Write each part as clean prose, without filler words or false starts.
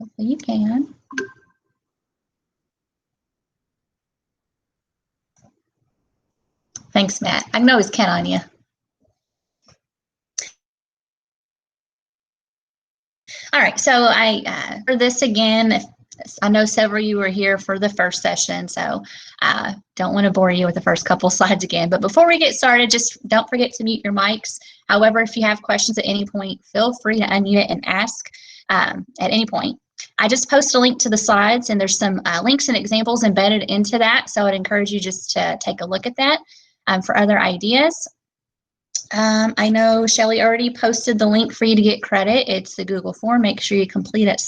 Hopefully you can. Thanks, Matt. I can always count on you. All right, so for this again, I know several of you were here for the first session, so I don't want to bore you with the first couple slides again. But before we get started, just don't forget to mute your mics. However, if you have questions at any point, feel free to unmute it and ask at any point. I just posted a link to the slides, and there's some links and examples embedded into that, so I'd encourage you just to take a look at that for other ideas. I know Shelly already posted the link for you to get credit. It's the Google form. Make sure you complete it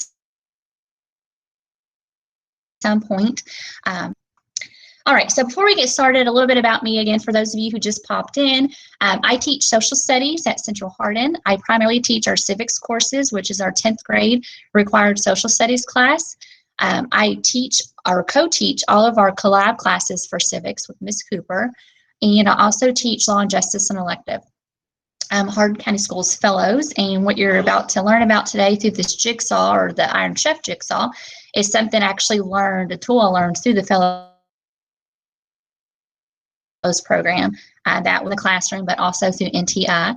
some point. All right, so before we get started, a little bit about me again for those of you who just popped in. I teach social studies at Central Hardin. I primarily teach our civics courses, which is our 10th grade required social studies class. I teach or co-teach all of our collab classes for civics with Ms. Cooper, and I also teach law and justice and elective. Hardin County Schools Fellows, and what you're about to learn about today through this Jigsaw or the Iron Chef Jigsaw is something I actually learned, a tool I learned through the Fellows program, that with the classroom, but also through NTI.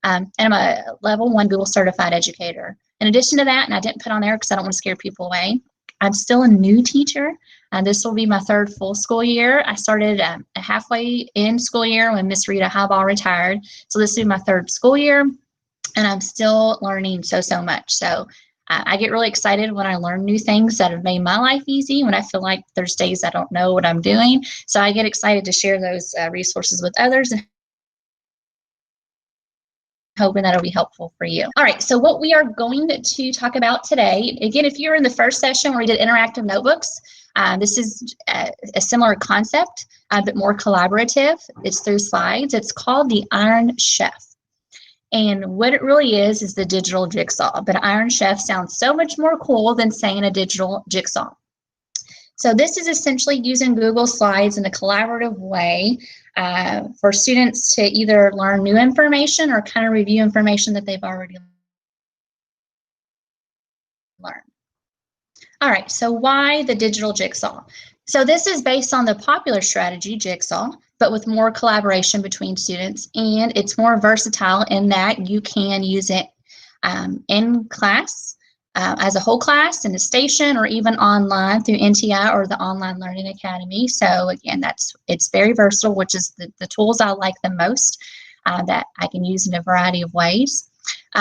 And I'm a level 1 Google certified educator. In addition to that, and I didn't put on there because I don't want to scare people away, I'm still a new teacher. This will be my 3rd full school year. I started halfway in school year when Miss Rita Highball retired. So this will be my 3rd school year, and I'm still learning so much. So I get really excited when I learn new things that have made my life easy, when I feel like there's days I don't know what I'm doing. So I get excited to share those resources with others, and hoping that'll be helpful for you. All right, so what we are going to talk about today, again, if you were in the first session where we did interactive notebooks, this is a similar concept, but more collaborative. It's through slides. It's called the Iron Chef. And what it really is the digital jigsaw, but Iron Chef sounds so much more cool than saying a digital jigsaw. So this is essentially using Google Slides in a collaborative way for students to either learn new information or kind of review information that they've already learned. All right, so why the digital jigsaw? So this is based on the popular strategy, Jigsaw, but with more collaboration between students, and it's more versatile in that you can use it in class, as a whole class, in a station, or even online through NTI or the Online Learning Academy. So again, it's very versatile, which is the tools I like the most, that I can use in a variety of ways.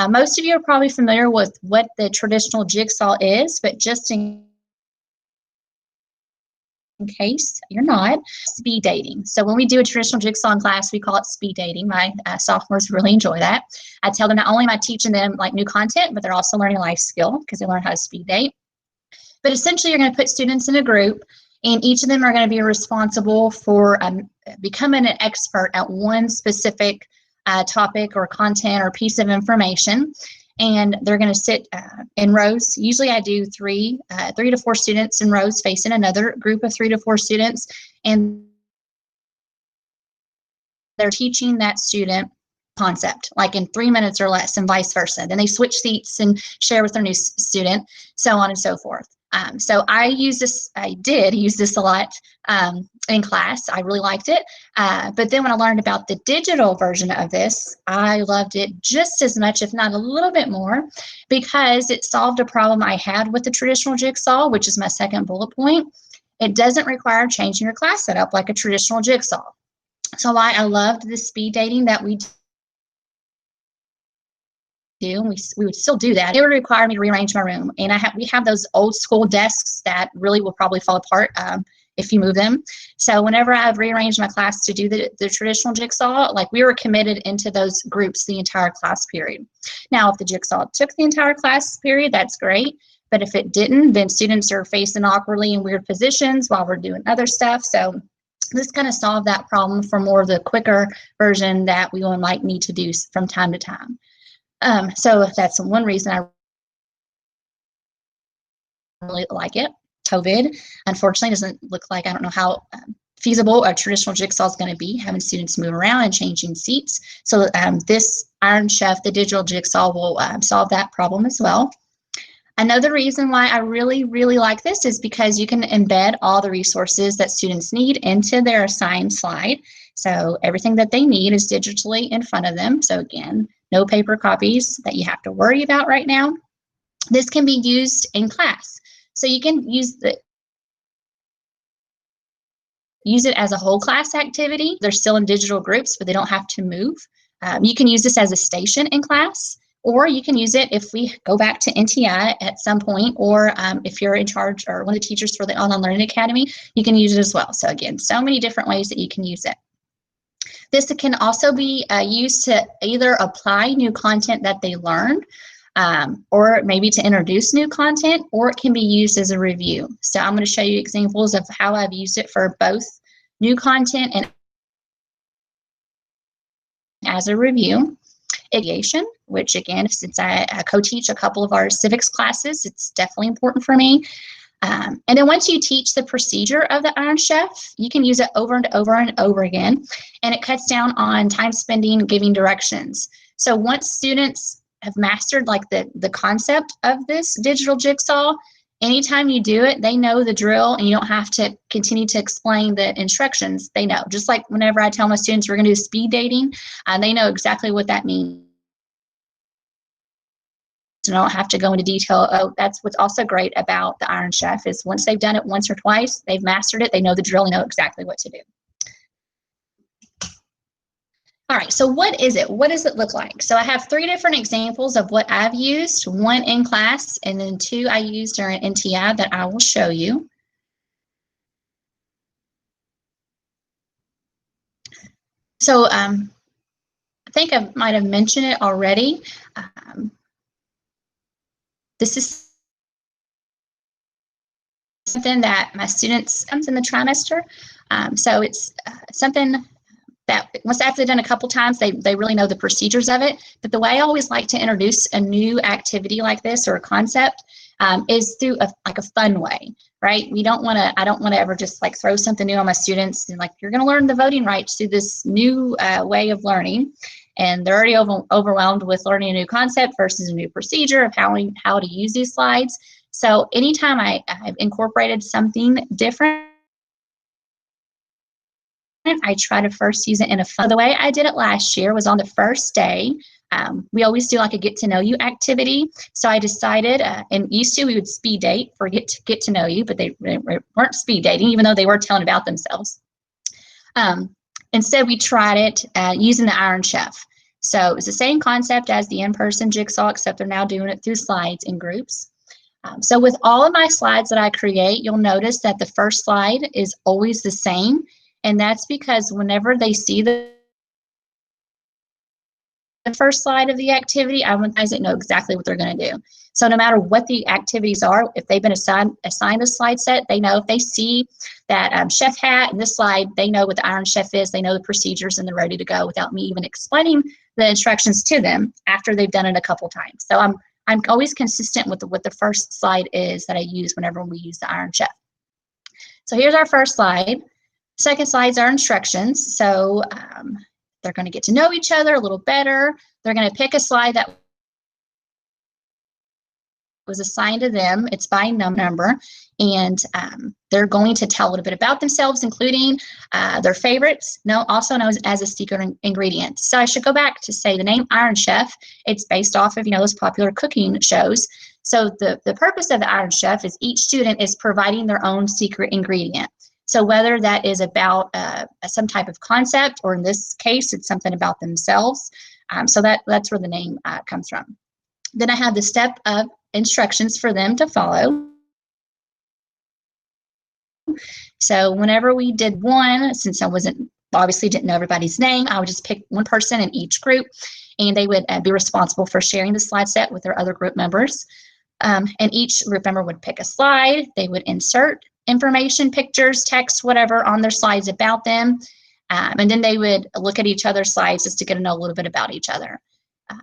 Most of you are probably familiar with what the traditional jigsaw is, but just in case you're not, speed dating. So when we do a traditional jigsaw in class, we call it speed dating. My sophomores really enjoy that. I tell them not only am I teaching them like new content, but they're also learning a life skill because they learn how to speed date. But essentially, you're going to put students in a group, and each of them are going to be responsible for becoming an expert at one specific topic or content or piece of information. And they're going to sit in rows. Usually I do three to four students in rows facing another group of 3 to 4 students. And they're teaching that student concept, like in 3 minutes or less, and vice versa. Then they switch seats and share with their new student, so on and so forth. So I did use this a lot in class. I really liked it. But then when I learned about the digital version of this, I loved it just as much, if not a little bit more, because it solved a problem I had with the traditional jigsaw, which is my second bullet point. It doesn't require changing your class setup like a traditional jigsaw. So why I loved the speed dating that we do, and we would still do that. It would require me to rearrange my room, and we have those old school desks that really will probably fall apart if you move them. So whenever I've rearranged my class to do the traditional jigsaw, like, we were committed into those groups the entire class period. Now, if the jigsaw took the entire class period, that's great. But if it didn't, then students are facing awkwardly in weird positions while we're doing other stuff. So this kind of solved that problem for more of the quicker version that we might need to do from time to time. So that's one reason I really like it. COVID, unfortunately, doesn't look like, I don't know how feasible a traditional jigsaw is going to be, having students move around and changing seats. So this Iron Chef, the digital jigsaw, will solve that problem as well. Another reason why I really, really like this is because you can embed all the resources that students need into their assigned slide. So everything that they need is digitally in front of them. So again, no paper copies that you have to worry about right now. This can be used in class. So you can use it as a whole class activity. They're still in digital groups, but they don't have to move. You can use this as a station in class, or you can use it if we go back to NTI at some point, or if you're in charge or one of the teachers for the Online Learning Academy, you can use it as well. So again, so many different ways that you can use it. This can also be used to either apply new content that they learned, or maybe to introduce new content, or it can be used as a review. So I'm going to show you examples of how I've used it for both new content and as a review. Ideation, which again, since I co-teach a couple of our civics classes, it's definitely important for me. And then once you teach the procedure of the Iron Chef, you can use it over and over and over again, and it cuts down on time spending giving directions. So once students have mastered like the concept of this digital jigsaw, anytime you do it, they know the drill, and you don't have to continue to explain the instructions. They know. Just like whenever I tell my students we're going to do speed dating, they know exactly what that means. I don't have to go into detail. Oh, that's what's also great about the Iron Chef is once they've done it once or twice, they've mastered it, they know the drill, they know exactly what to do. All right, so what is it? What does it look like? So I have 3 different examples of what I've used, 1 in class, and then 2 I used during NTI that I will show you. So I think I might have mentioned it already. This is something that my students comes in the trimester. So it's something that once after they've done a couple times, they really know the procedures of it. But the way I always like to introduce a new activity like this or a concept is through a fun way, right? I don't want to ever just like throw something new on my students and like, you're going to learn the voting rights through this new way of learning. And they're already overwhelmed with learning a new concept versus a new procedure of how to use these slides. So anytime I've incorporated something different, I try to first use it in a fun. The way I did it last year was on the first day. We always do like a get to know you activity. So I decided, and used to we would speed date for get to know you, but they weren't speed dating, even though they were telling about themselves. Instead, we tried it using the Iron Chef. So it was the same concept as the in-person jigsaw, except they're now doing it through slides in groups. So with all of my slides that I create, you'll notice that the first slide is always the same. And that's because whenever they see the first slide of the activity, I want guys that know exactly what they're going to do. So no matter what the activities are, if they've been assigned a slide set, they know if they see that chef hat and this slide, they know what the Iron Chef is, they know the procedures, and they're ready to go without me even explaining the instructions to them after they've done it a couple times. So I'm always consistent with what the first slide is that I use whenever we use the Iron Chef. So here's our first slide. Second slides are instructions. So they're going to get to know each other a little better. They're going to pick a slide that was assigned to them. It's by number, and they're going to tell a little bit about themselves, including their favorites, also known as a secret ingredient. So I should go back to say the name Iron Chef. It's based off of those popular cooking shows. So the purpose of the Iron Chef is each student is providing their own secret ingredient. So whether that is about some type of concept, or in this case, it's something about themselves. So that's where the name comes from. Then I have the step of instructions for them to follow. So whenever we did one, since I obviously didn't know everybody's name, I would just pick one person in each group, and they would be responsible for sharing the slide set with their other group members. And each group member would pick a slide. They would insert information, pictures, text, whatever on their slides about them. And then they would look at each other's slides just to get to know a little bit about each other.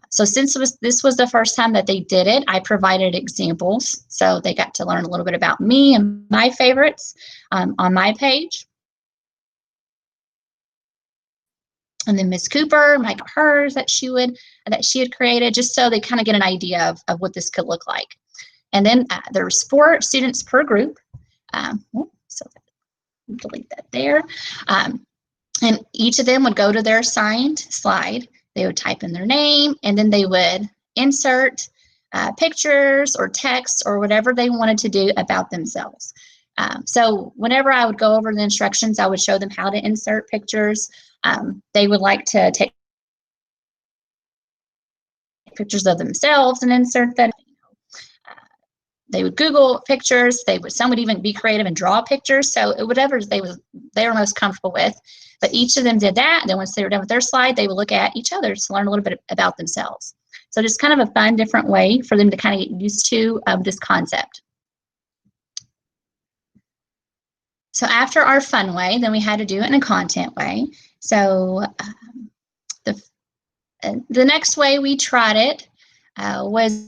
So since this was the first time that they did it, I provided examples. So they got to learn a little bit about me and my favorites on my page. And then Ms. Cooper, hers that she had created, just so they kind of get an idea of what this could look like. And then there's 4 students per group. So delete that there. And each of them would go to their assigned slide. They would type in their name, and then they would insert pictures or text or whatever they wanted to do about themselves. So whenever I would go over the instructions, I would show them how to insert pictures. They would like to take pictures of themselves and insert them. They would Google pictures. Some would even be creative and draw pictures. So whatever they were most comfortable with. But each of them did that. And then once they were done with their slide, they would look at each other to learn a little bit about themselves. So just kind of a fun, different way for them to kind of get used to this concept. So after our fun way, then we had to do it in a content way. So the next way we tried it was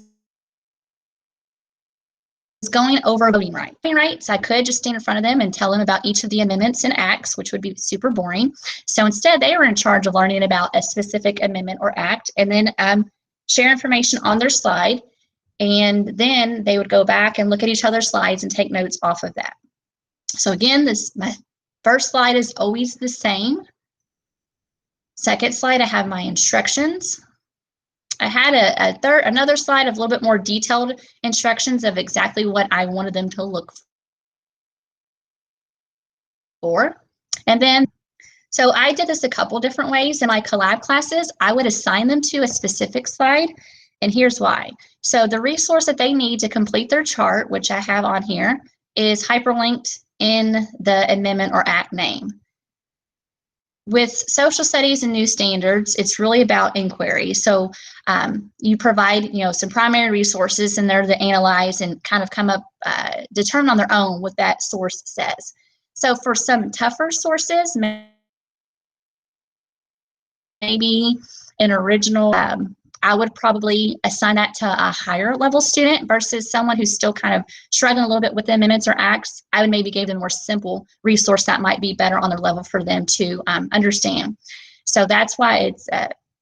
going over voting rights. I could just stand in front of them and tell them about each of the amendments and acts, which would be super boring. So instead, they were in charge of learning about a specific amendment or act, and then share information on their slide. And then they would go back and look at each other's slides and take notes off of that. So again, my first slide is always the same. Second slide, I have my instructions. I had another slide of a little bit more detailed instructions of exactly what I wanted them to look for. And then, so I did this a couple different ways. In my collab classes, I would assign them to a specific slide, and here's why. So the resource that they need to complete their chart, which I have on here, is hyperlinked in the amendment or act name. With social studies and new standards, it's really about inquiry. So you provide, some primary resources in there to analyze and kind of come up, determine on their own what that source says. So for some tougher sources, maybe an original, I would probably assign that to a higher level student versus someone who's still kind of struggling a little bit with the amendments or acts. I would maybe give them a more simple resource that might be better on their level for them to understand. So that's why it's,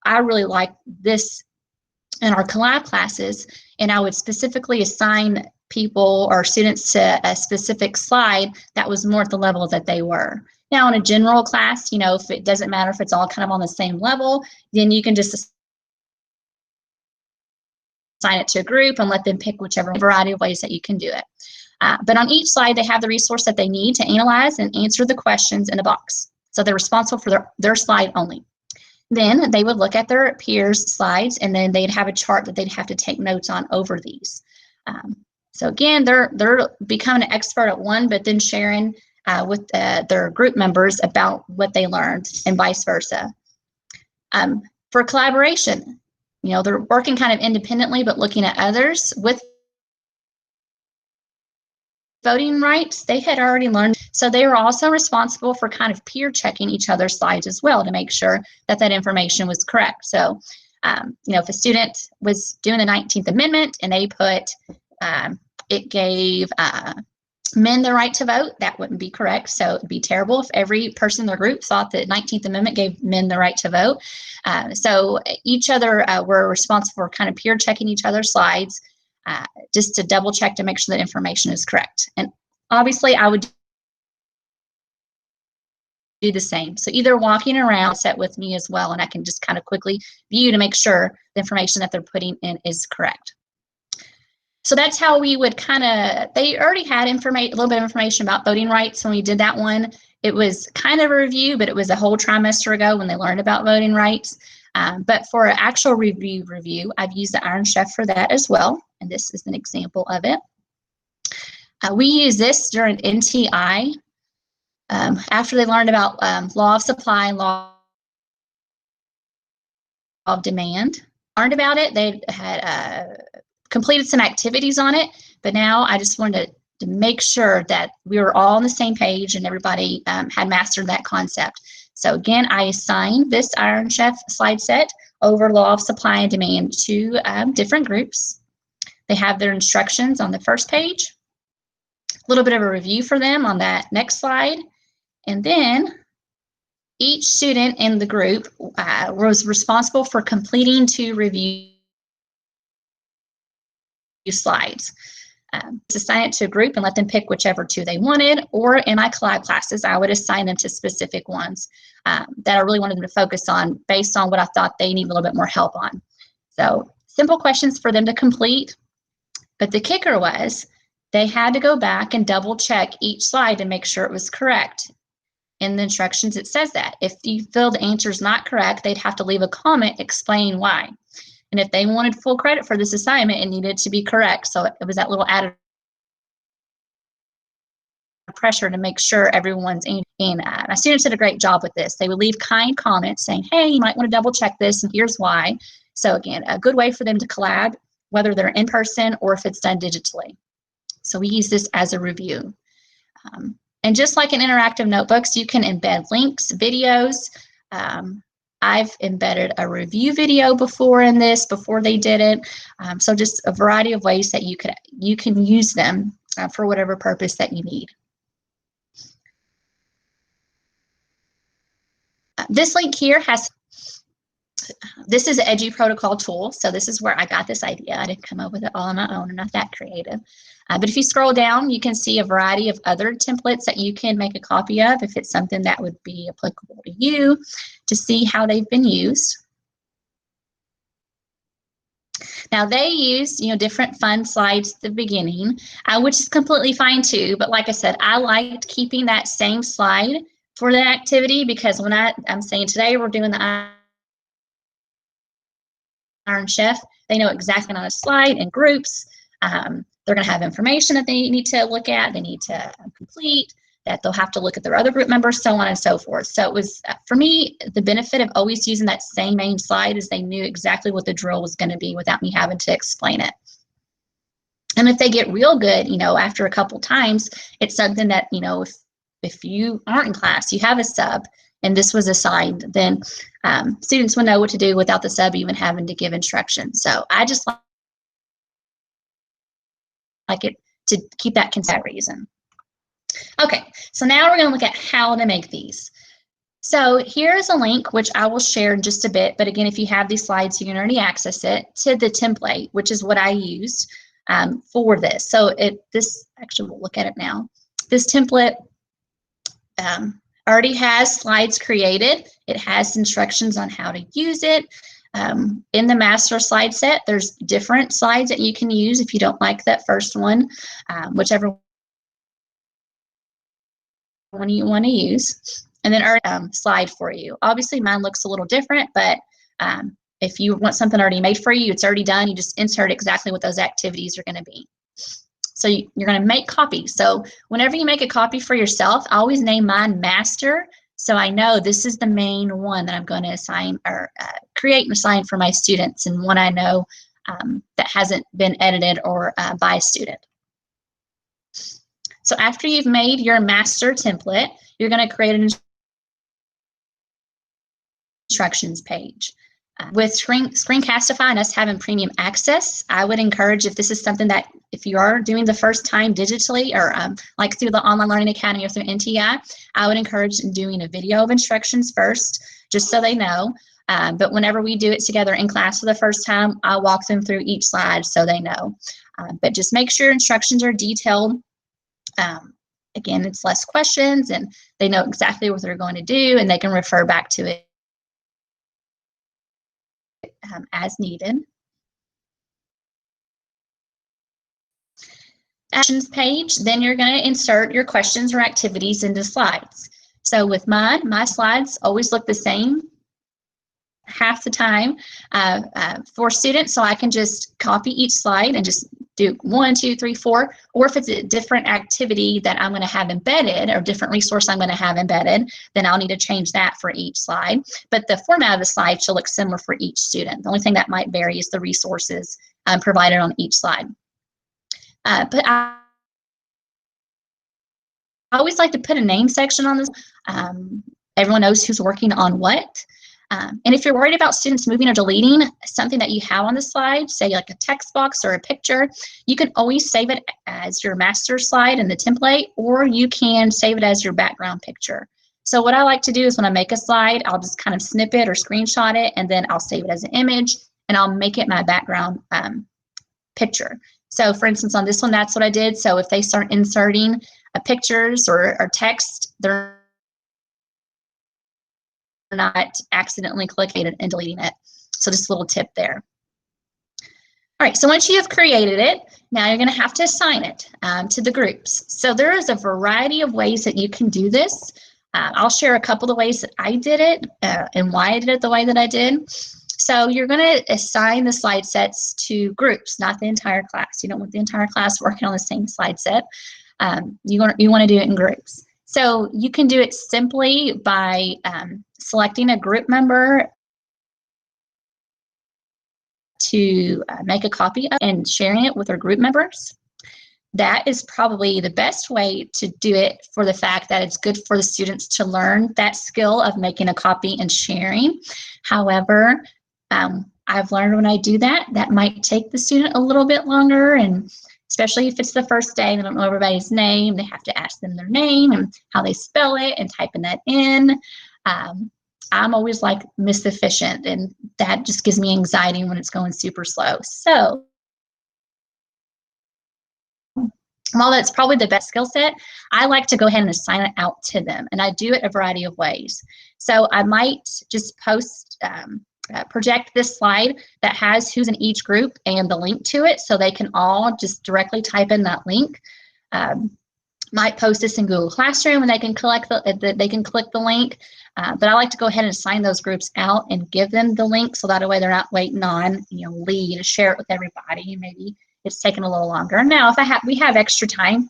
I really like this in our collab classes, and I would specifically assign people or students to a specific slide that was more at the level that they were. Now in a general class, if it doesn't matter if it's all kind of on the same level, then you can just assign it to a group and let them pick whichever variety of ways that you can do it. But on each slide, they have the resource that they need to analyze and answer the questions in the box. So they're responsible for their slide only. Then they would look at their peers' slides, and then they'd have a chart that they'd have to take notes on over these. So again, they're becoming an expert at one, but then sharing with their group members about what they learned and vice versa. For collaboration, they're working kind of independently, but looking at others. With voting rights, they had already learned. So they were also responsible for kind of peer checking each other's slides as well to make sure that that information was correct. So, if a student was doing the 19th Amendment and they put, it gave men the right to vote, that wouldn't be correct. So it'd be terrible if every person in their group thought that 19th Amendment gave men the right to vote. So each other were responsible for kind of peer checking each other's slides, just to double check to make sure that information is correct. And obviously I would do the same. So either walking around set with me as well, and I can just kind of quickly view to make sure the information that they're putting in is correct. So that's how we would they already had a little bit of information about voting rights when we did that one. It was kind of a review, but it was a whole trimester ago when they learned about voting rights. But for an actual review, I've used the Iron Chef for that as well. And this is an example of it. We use this during NTI. After they learned about law of supply and law of demand, learned about it, they had completed some activities on it, but now I just wanted to make sure that we were all on the same page and everybody had mastered that concept. So again, I assigned this Iron Chef slide set over law of supply and demand to different groups. They have their instructions on the first page, a little bit of a review for them on that next slide, and then each student in the group was responsible for completing 2 review slides. assign it to a group and let them pick whichever 2 they wanted, or in my collab classes, I would assign them to specific ones that I really wanted them to focus on based on what I thought they need a little bit more help on. So simple questions for them to complete, but the kicker was they had to go back and double check each slide to make sure it was correct. In the instructions, it says that. If you feel the answer is not correct, they'd have to leave a comment explaining why. And if they wanted full credit for this assignment, it needed to be correct. So it was that little added pressure to make sure everyone's in. And my students did a great job with this. They would leave kind comments saying, hey, you might want to double check this, and here's why. So again, a good way for them to collab, whether they're in person or if it's done digitally. So we use this as a review. And just like in interactive notebooks, you can embed links, videos. I've embedded a review video before in this, before they did it. So just a variety of ways that you can use them for whatever purpose that you need. This link here this is an Edu Protocol tool. So this is where I got this idea. I didn't come up with it all on my own. I'm not that creative. But if you scroll down, you can see a variety of other templates that you can make a copy of if it's something that would be applicable to you, to see how they've been used. Now they use, different fun slides at the beginning, which is completely fine too. But like I said, I liked keeping that same slide for the activity, because when I'm saying today we're doing the Iron Chef, they know exactly on a slide in groups. They're going to have information that they need to look at, they need to complete, that they'll have to look at their other group members, so on and so forth. So it was, for me, the benefit of always using that same main slide is they knew exactly what the drill was going to be without me having to explain it. And if they get real good, after a couple times, it's something that, if you aren't in class, you have a sub, and this was assigned, then students will know what to do without the sub even having to give instructions. So I just like it to keep that consistent reason. Okay, so now we're going to look at how to make these. So here's a link, which I will share in just a bit. But again, if you have these slides, you can already access it, to the template, which is what I used for this. So actually, we'll look at it now. This template already has slides created. It has instructions on how to use it. In the master slide set, there's different slides that you can use if you don't like that first one, whichever one you want to use. And then slide for you. Obviously, mine looks a little different, but if you want something already made for you, it's already done. You just insert exactly what those activities are going to be. So you're going to make copies. So whenever you make a copy for yourself, I always name mine master, so I know this is the main one that I'm going to assign or create and assign for my students, and one I know that hasn't been edited or by a student. So after you've made your master template, you're going to create an instructions page. With Screencastify and us having premium access, I would encourage, if this is something that, if you are doing the first time digitally or like through the Online Learning Academy or through NTI, I would encourage doing a video of instructions first, just so they know. But whenever we do it together in class for the first time, I'll walk them through each slide so they know. But just make sure instructions are detailed. Again, it's less questions, and they know exactly what they're going to do, and they can refer back to it as needed. Actions page, then you're going to insert your questions or activities into slides. So with mine, my slides always look the same half the time for students, so I can just copy each slide and just do 1, 2, 3, 4, or if it's a different activity that I'm going to have embedded or different resource I'm going to have embedded, then I'll need to change that for each slide. But the format of the slide should look similar for each student. The only thing that might vary is the resources provided on each slide. But I always like to put a name section on this. Everyone knows who's working on what. And if you're worried about students moving or deleting something that you have on the slide, say like a text box or a picture, you can always save it as your master slide in the template, or you can save it as your background picture. So what I like to do is when I make a slide, I'll just kind of snip it or screenshot it, and then I'll save it as an image, and I'll make it my background picture. So for instance, on this one, that's what I did. So if they start inserting pictures or text, they're not accidentally clicking and deleting it. So just a little tip there. All right, so once you have created it, now you're going to have to assign it to the groups. So there is a variety of ways that you can do this. I'll share a couple of ways that I did it and why I did it the way that I did. So you're going to assign the slide sets to groups, not the entire class. You don't want the entire class working on the same slide set. You want to do it in groups. So you can do it simply by selecting a group member to make a copy of and sharing it with our group members. That is probably the best way to do it, for the fact that it's good for the students to learn that skill of making a copy and sharing. However, I've learned when I do that, that might take the student a little bit longer, and especially if it's the first day, they don't know everybody's name, they have to ask them their name and how they spell it and typing that in. I'm always like Miss Efficient, and that just gives me anxiety when it's going super slow. So while that's probably the best skill set, I like to go ahead and assign it out to them, and I do it a variety of ways. So I might just project this slide that has who's in each group and the link to it, so they can all just directly type in that link. Might post this in Google Classroom, and they can click the link. But I like to go ahead and assign those groups out and give them the link, so that way they're not waiting on Lee to share it with everybody. Maybe it's taking a little longer. Now, if we have extra time,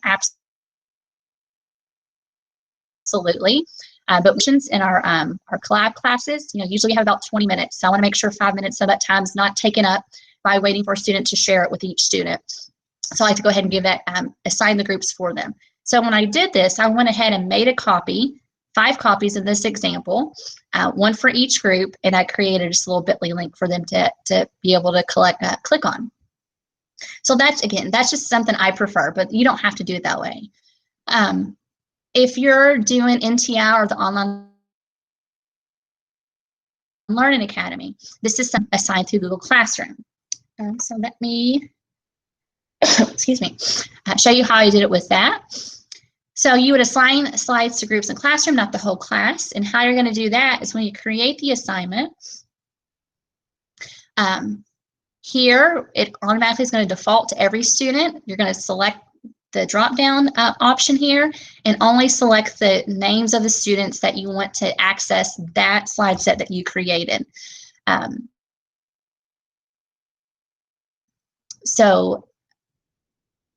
absolutely. But in our collab classes, usually we have about 20 minutes. So I want to make sure 5 minutes of that time is not taken up by waiting for a student to share it with each student. So I like to go ahead and give that, assign the groups for them. So when I did this, I went ahead and made a copy, 5 copies of this example, one for each group, and I created just a little bit.ly link for them to be able to click on. So that's just something I prefer, but you don't have to do it that way. If you're doing NTI or the Online Learning Academy, this is assigned through Google Classroom. So let me, excuse me, show you how I did it with that. So you would assign slides to groups in Classroom, not the whole class. And how you're going to do that is when you create the assignment, here it automatically is going to default to every student. You're going to select the drop-down option here and only select the names of the students that you want to access that slide set that you created. So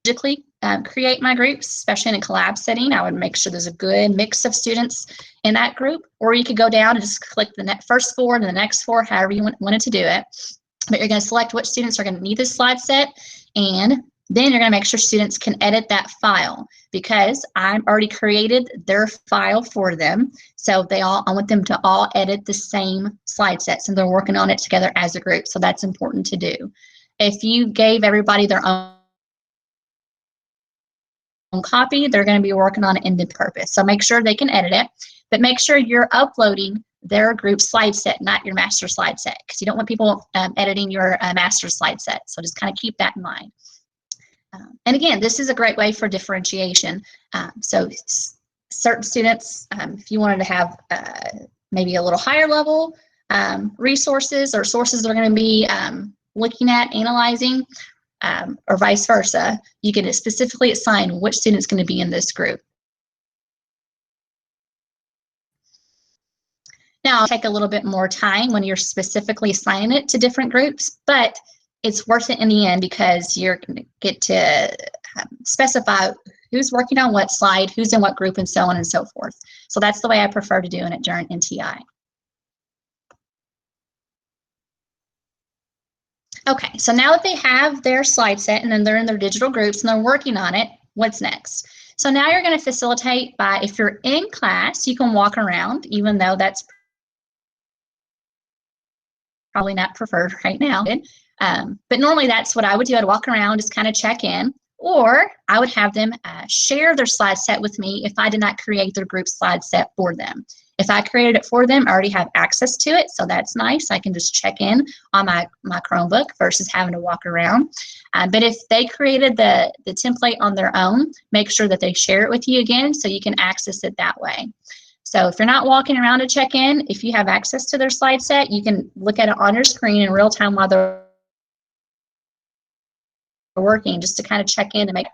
logically create my groups, especially in a collab setting. I would make sure there's a good mix of students in that group, or you could go down and just click the first 4 and the next 4, however you wanted to do it. But you're going to select which students are going to need this slide set, and then you're going to make sure students can edit that file, because I've already created their file for them. So I want them to all edit the same slide set, so they're working on it together as a group. So that's important to do. If you gave everybody their own copy, they're going to be working on it in the purpose. So make sure they can edit it, but make sure you're uploading their group slide set, not your master slide set, because you don't want people editing your master slide set. So just kind of keep that in mind. And again, this is a great way for differentiation. So certain students, if you wanted to have maybe a little higher level resources or sources they're going to be looking at, analyzing, or vice versa, you can specifically assign which student is going to be in this group. Now, it'll take a little bit more time when you're specifically assigning it to different groups, but it's worth it in the end, because you're going to get to specify who's working on what slide, who's in what group, and so on and so forth. So that's the way I prefer to doing it during NTI. Okay, so now that they have their slide set and then they're in their digital groups and they're working on it, what's next? So now you're going to facilitate by, if you're in class, you can walk around, even though that's probably not preferred right now. But normally that's what I would do. I'd walk around, just kind of check in. Or I would have them share their slide set with me if I did not create their group slide set for them. If I created it for them, I already have access to it, so that's nice. I can just check in on my Chromebook versus having to walk around. But if they created the template on their own, make sure that they share it with you again so you can access it that way. So if you're not walking around to check in, if you have access to their slide set, you can look at it on your screen in real time while they're working, just to kind of check in and make.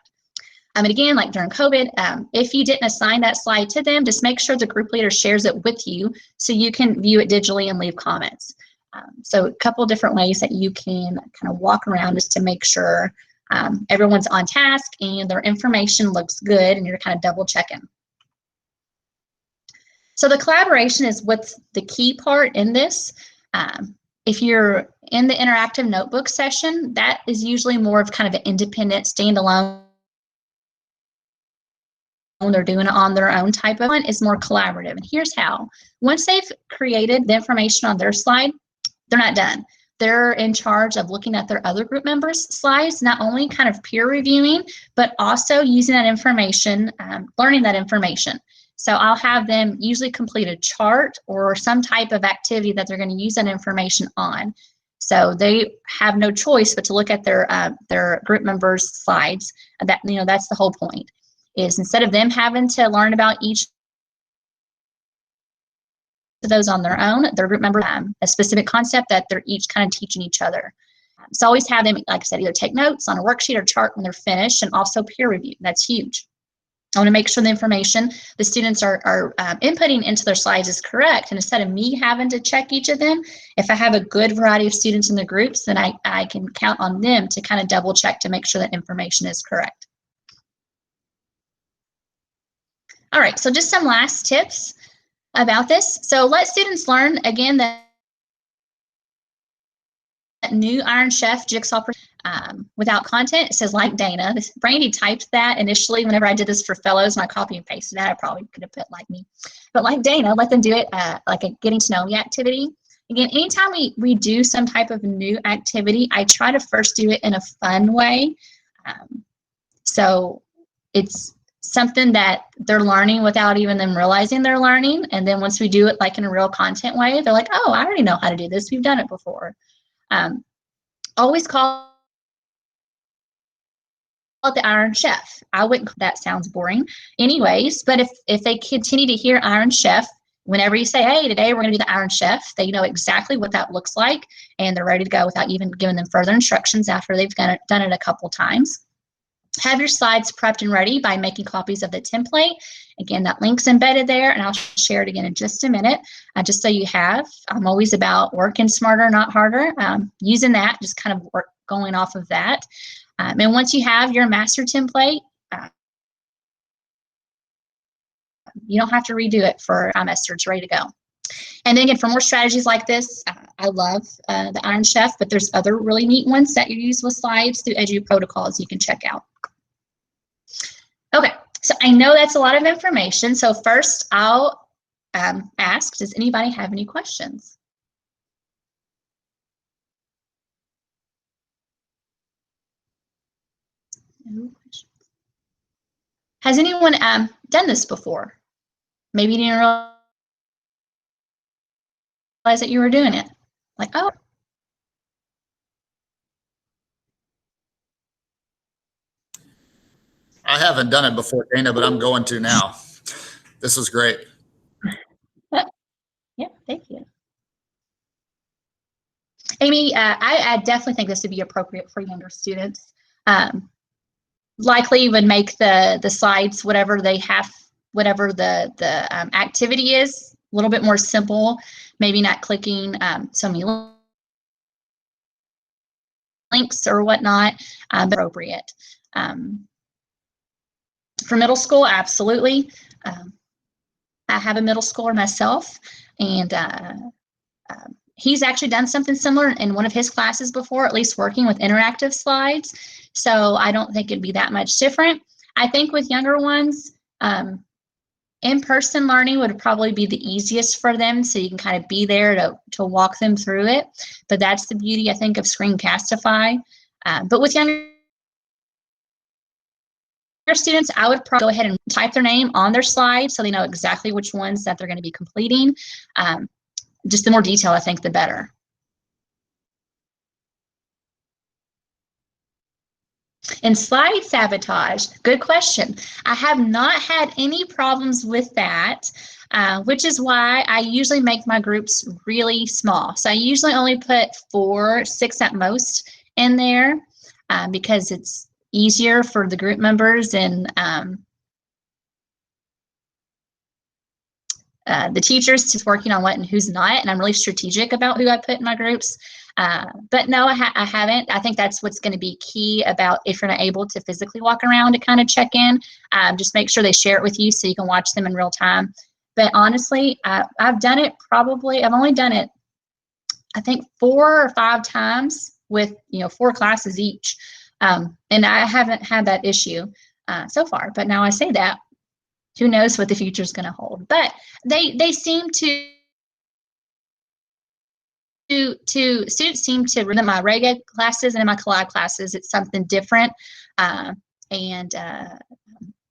And again, like during COVID, if you didn't assign that slide to them, just make sure the group leader shares it with you so you can view it digitally and leave comments. So a couple different ways that you can kind of walk around just to make sure everyone's on task and their information looks good and you're kind of double checking. So the collaboration is what's the key part in this. If you're in the interactive notebook session, that is usually more of kind of an independent, standalone, they're doing it on their own type of one, is more collaborative. And here's how. Once they've created the information on their slide, they're not done. They're in charge of looking at their other group members' slides, not only kind of peer reviewing, but also using that information, learning that information. So I'll have them usually complete a chart or some type of activity that they're going to use that information on. So they have no choice but to look at their group members' slides. That, you know, that's the whole point. Is instead of them having to learn about each of those on their own, their group member a specific concept that they're each kind of teaching each other. So always have them, like I said, either take notes on a worksheet or chart when they're finished, and also peer review. That's huge. I want to make sure the information the students are inputting into their slides is correct. And instead of me having to check each of them, if I have a good variety of students in the groups, then I can count on them to kind of double check to make sure that information is correct. All right, so just some last tips about this. So let students learn, again, that new Iron Chef Jigsaw without content. It says, like Dana. Brandy typed that initially whenever I did this for fellows, and I copy and pasted that. I probably could have put like me. But like Dana, let them do it like a getting to know me activity. Again, anytime we do some type of new activity, I try to first do it in a fun way. So it's something that they're learning without even them realizing they're learning. And then once we do it like in a real content way, they're like, oh, I already know how to do this. We've done it before. Always call it the Iron Chef. I wouldn't, that sounds boring anyways, but if they continue to hear Iron Chef, whenever you say, hey, today we're going to do the Iron Chef, they know exactly what that looks like, and they're ready to go without even giving them further instructions after they've done it a couple times. Have your slides prepped and ready by making copies of the template. Again, that link's embedded there, and I'll share it again in just a minute, just so you have. I'm always about working smarter, not harder. Using that, just kind of going off of that. And once you have your master template, you don't have to redo it for a trimester. It's ready to go. And then again, for more strategies like this, I love the Iron Chef, but there's other really neat ones that you use with slides through Edu Protocols you can check out. Okay, so I know that's a lot of information. So first I'll ask, does anybody have any questions? No questions. Has anyone done this before? Maybe you didn't realize that you were doing it. Like, oh. I haven't done it before, Dana, but I'm going to now. This is great. Yeah, thank you. Amy, I definitely think this would be appropriate for younger students. Likely would make the slides, whatever they have, whatever the activity is, a little bit more simple, maybe not clicking so many links or whatnot, but appropriate. For middle school, absolutely. I have a middle schooler myself, and he's actually done something similar in one of his classes before, at least working with interactive slides. So I don't think it'd be that much different. I think with younger ones, in-person learning would probably be the easiest for them, so you can kind of be there to walk them through it. But that's the beauty, I think, of Screencastify. But with younger students, I would probably go ahead and type their name on their slide so they know exactly which ones that they're going to be completing. Just the more detail, I think, the better. And slide sabotage, good question. I have not had any problems with that, which is why I usually make my groups really small. So I usually only put 4, 6 at most in there because it's easier for the group members and the teachers to working on what and who's not. And I'm really strategic about who I put in my groups. But no, I haven't. I think that's what's going to be key about if you're not able to physically walk around to kind of check in. Just make sure they share it with you so you can watch them in real time. But honestly, I've done it probably, I've only done it, I think 4 or 5 times with, 4 classes each. And I haven't had that issue so far. But now I say that, who knows what the future is going to hold. But they seem to students seem to in my rega classes and in my collab classes, it's something different. And I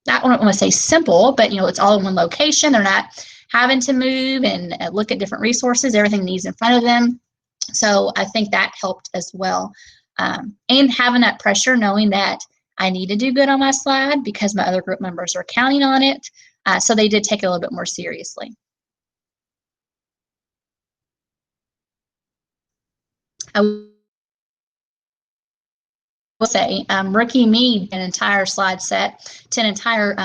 don't want to say simple, but it's all in one location. They're not having to move and look at different resources. Everything needs in front of them. So I think that helped as well. And having that pressure, knowing that I need to do good on my slide because my other group members are counting on it. So they did take it a little bit more seriously. I will say, rookie me an entire slide set to an entire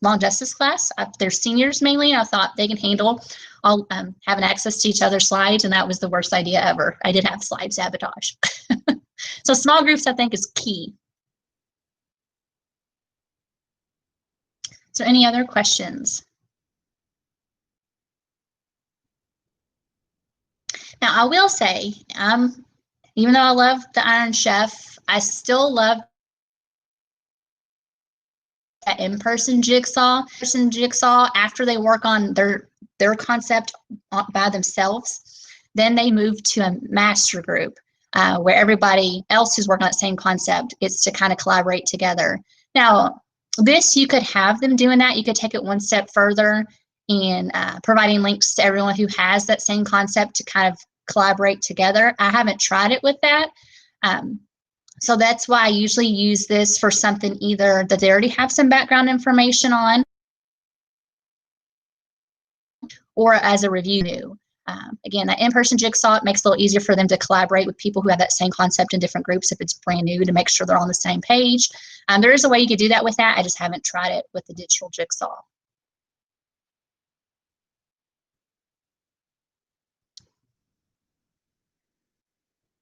long justice class. They're seniors mainly. I thought they can handle all having access to each other's slides, and that was the worst idea ever. I did have slide sabotage. So small groups, I think, is key. So any other questions? Now, I will say, even though I love the Iron Chef, I still love that in-person jigsaw. After they work on their concept by themselves, then they move to a master group where everybody else who's working on that same concept gets to kind of collaborate together. Now, this, you could have them doing that. You could take it one step further and providing links to everyone who has that same concept to kind of collaborate together. I haven't tried it with that. So that's why I usually use this for something either that they already have some background information on or as a review. Again, that in-person jigsaw, it makes it a little easier for them to collaborate with people who have that same concept in different groups if it's brand new, to make sure they're on the same page. There is a way you could do that with that. I just haven't tried it with the digital jigsaw.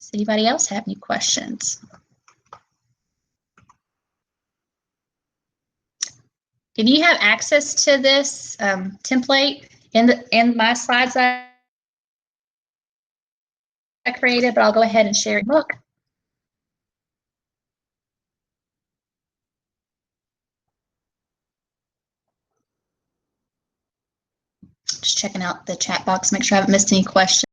Does anybody else have any questions? Did you have access to this template in my slides that I created? But I'll go ahead and share your book. Just checking out the chat box, make sure I haven't missed any questions.